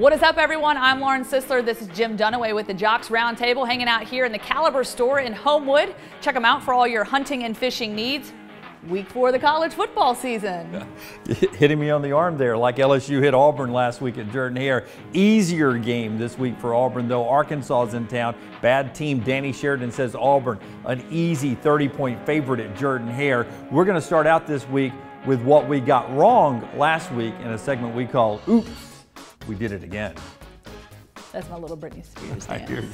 What is up, everyone? I'm Lauren Sisler. This is Jim Dunaway with the JOX Roundtable, hanging out here in the Caliber store in Homewood. Check them out for all your hunting and fishing needs. Week 4 of the college football season. Hitting me on the arm there, like LSU hit Auburn last week at Jordan-Hare. Easier game this week for Auburn, though. Arkansas is in town. Bad team. Danny Sheridan says Auburn, an easy 30-point favorite at Jordan-Hare. We're going to start out this week with what we got wrong last week in a segment we call Oops, We Did It Again. That's my little Britney Spears dance. I hear you.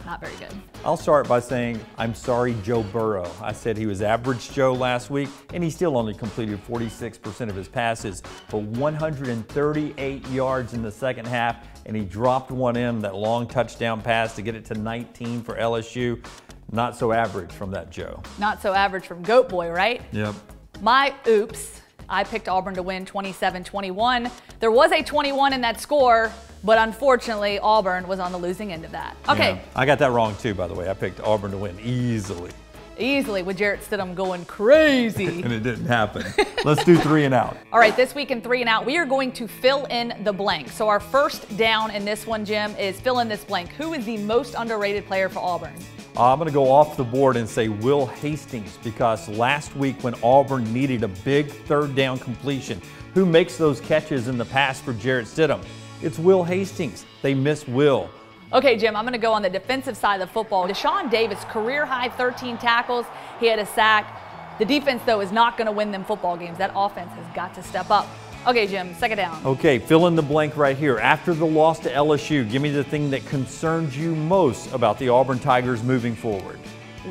Not very good. I'll start by saying I'm sorry, Joe Burrow. I said he was average Joe last week, and he still only completed 46% of his passes for 138 yards in the second half, and he dropped one in, that long touchdown pass to get it to 19 for LSU. Not so average from that Joe. Not so average from Goat Boy, right? Yep. My oops, I picked Auburn to win 27-21. There was a 21 in that score, but unfortunately, Auburn was on the losing end of that. Okay. Yeah, I got that wrong too, by the way. I picked Auburn to win easily. Easily, with Jarrett Stidham going crazy. And it didn't happen. Let's do 3 and out. All right, this week in 3 and out, we are going to fill in the blank. So our first down in this one, Jim, is fill in this blank. Who is the most underrated player for Auburn? I'm going to go off the board and say Will Hastings, because last week when Auburn needed a big third down completion, who makes those catches in the pass for Jarrett Stidham? It's Will Hastings. They miss Will. Okay, Jim, I'm going to go on the defensive side of the football. Deshaun Davis, career-high 13 tackles. He had a sack. The defense, though, is not going to win them football games. That offense has got to step up. Okay, Jim, second down. Okay, fill in the blank right here. After the loss to LSU, give me the thing that concerns you most about the Auburn Tigers moving forward.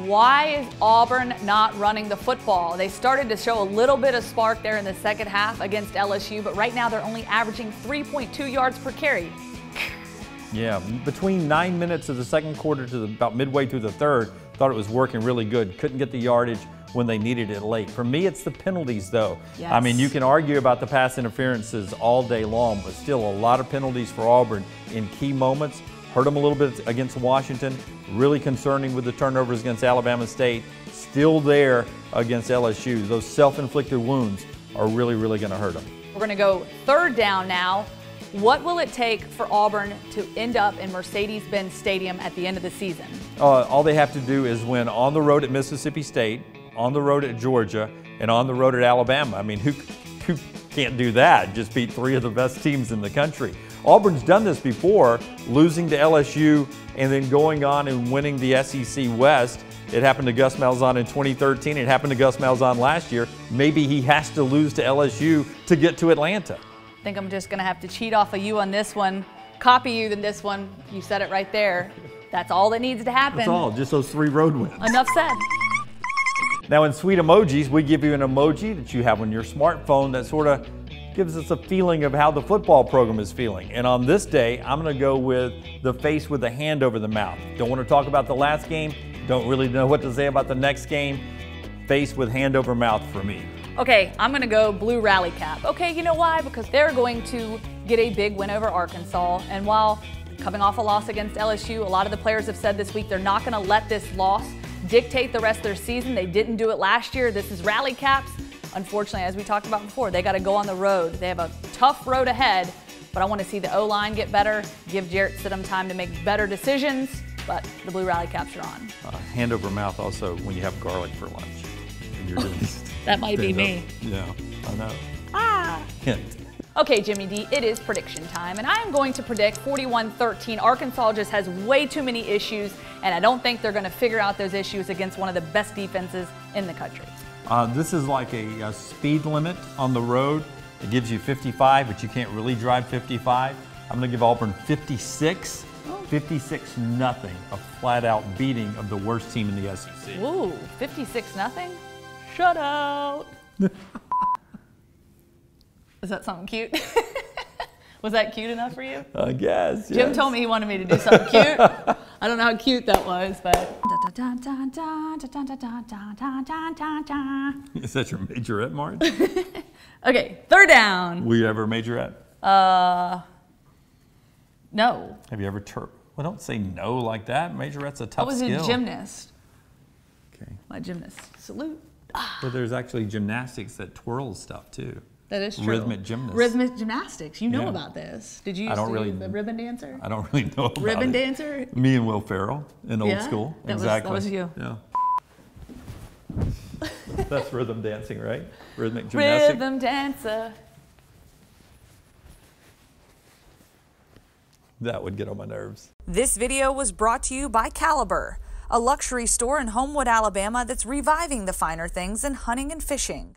Why is Auburn not running the football? They started to show a little bit of spark there in the second half against LSU, but right now they're only averaging 3.2 yards per carry. Yeah, between 9 minutes of the second quarter to about midway through the third, thought it was working really good. Couldn't get the yardage when they needed it late. For me, it's the penalties, though. Yes. I mean, you can argue about the pass interferences all day long, but still a lot of penalties for Auburn in key moments. Hurt them a little bit against Washington. Really concerning with the turnovers against Alabama State. Still there against LSU. Those self-inflicted wounds are really, really going to hurt them. We're going to go third down now. What will it take for Auburn to end up in Mercedes-Benz Stadium at the end of the season? All they have to do is win on the road at Mississippi State, on the road at Georgia, and on the road at Alabama. I mean, who can't do that? Just beat 3 of the best teams in the country. Auburn's done this before, losing to LSU and then going on and winning the SEC West. It happened to Gus Malzahn in 2013. It happened to Gus Malzahn last year. Maybe he has to lose to LSU to get to Atlanta. I think I'm just going to have to cheat off of you on this one, copy you in this one. You said it right there. That's all that needs to happen. That's all, just those 3 road wins. Enough said. Now in Sweet Emojis, we give you an emoji that you have on your smartphone that sort of gives us a feeling of how the football program is feeling. And on this day, I'm going to go with the face with the hand over the mouth. Don't want to talk about the last game. Don't really know what to say about the next game. Face with hand over mouth for me. Okay, I'm going to go blue rally cap. Okay, you know why? Because they're going to get a big win over Arkansas. And while coming off a loss against LSU, a lot of the players have said this week they're not going to let this loss dictate the rest of their season. They didn't do it last year. This is rally caps. Unfortunately, as we talked about before, they got to go on the road. They have a tough road ahead, but I want to see the O-line get better, give Jarrett Stidham time to make better decisions, but the blue rally caps are on. Hand over mouth also when you have garlic for lunch. And you're doing that might be me. Yeah, I know. Ah! Hint. Okay, Jimmy D, it is prediction time, and I am going to predict 41-13. Arkansas just has way too many issues, and I don't think they're going to figure out those issues against one of the best defenses in the country. This is like a speed limit on the road. It gives you 55, but you can't really drive 55. I'm going to give Auburn 56. 56-0, a flat-out beating of the worst team in the SEC. Ooh, 56-0? Shut out. Is that something cute? Was that cute enough for you? I guess, Jim told me he wanted me to do something cute. I don't know how cute that was, but. Is that your majorette march? Okay, third down. Were you ever a majorette? No. Have you ever well, don't say no like that. Majorette's a tough skill. I was a gymnast. Okay. My gymnast. Salute. But there's actually gymnastics that twirl stuff too. That is true. Rhythmic gymnastics. Rhythmic gymnastics. You know about this. Did you used to be the ribbon dancer? I don't really know about ribbon it. dancer? Me and Will Ferrell in old school. That was you. Yeah. That's rhythm dancing, right? Rhythmic gymnastics. Rhythm dancer. That would get on my nerves. This video was brought to you by Caliber, a luxury store in Homewood, Alabama that's reviving the finer things in hunting and fishing.